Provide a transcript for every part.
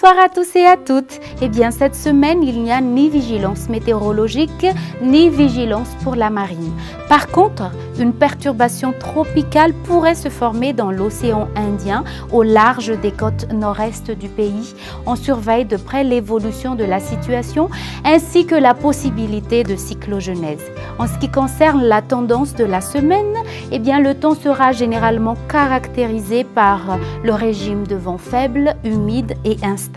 Bonsoir à tous et à toutes. Eh bien, cette semaine, il n'y a ni vigilance météorologique, ni vigilance pour la marine. Par contre, une perturbation tropicale pourrait se former dans l'océan Indien, au large des côtes nord-est du pays. On surveille de près l'évolution de la situation, ainsi que la possibilité de cyclogenèse. En ce qui concerne la tendance de la semaine, eh bien, le temps sera généralement caractérisé par le régime de vent faible, humide et instable.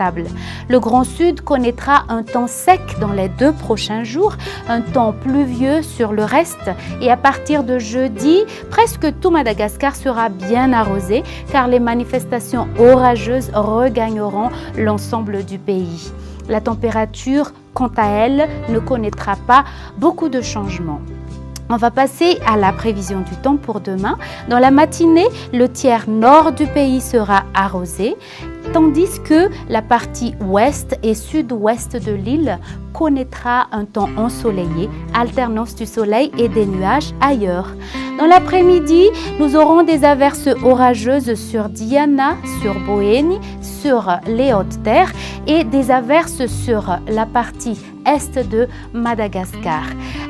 Le Grand Sud connaîtra un temps sec dans les 2 prochains jours, un temps pluvieux sur le reste et à partir de jeudi, presque tout Madagascar sera bien arrosé car les manifestations orageuses regagneront l'ensemble du pays. La température, quant à elle, ne connaîtra pas beaucoup de changements. On va passer à la prévision du temps pour demain. Dans la matinée, le tiers nord du pays sera arrosé, tandis que la partie ouest et sud-ouest de l'île connaîtra un temps ensoleillé, alternance du soleil et des nuages ailleurs. Dans l'après-midi, nous aurons des averses orageuses sur Diana, sur Boeni, sur les Hautes-Terres et des averses sur la partie est de Madagascar.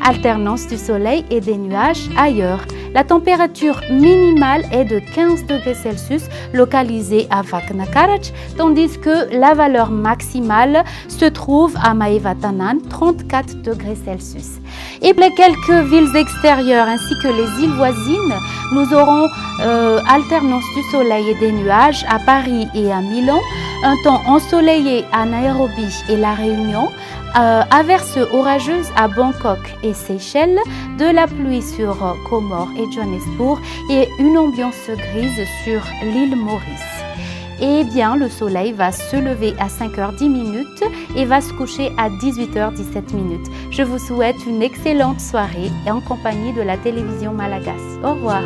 Alternance du soleil et des nuages ailleurs. La température minimale est de 15 degrés Celsius localisée à Vaknakarach, tandis que la valeur maximale se trouve à Maevatanan, 34 degrés Celsius. Et pour les quelques villes extérieures ainsi que les îles voisines, nous aurons alternance du soleil et des nuages à Paris et à Milan, un temps ensoleillé à Nairobi et La Réunion, averses orageuses à Bangkok et Seychelles, de la pluie sur Comores et Johannesburg et une ambiance grise sur l'île Maurice. Eh bien, le soleil va se lever à 5h10 et va se coucher à 18h17. Je vous souhaite une excellente soirée et en compagnie de la télévision Malagasy. Au revoir.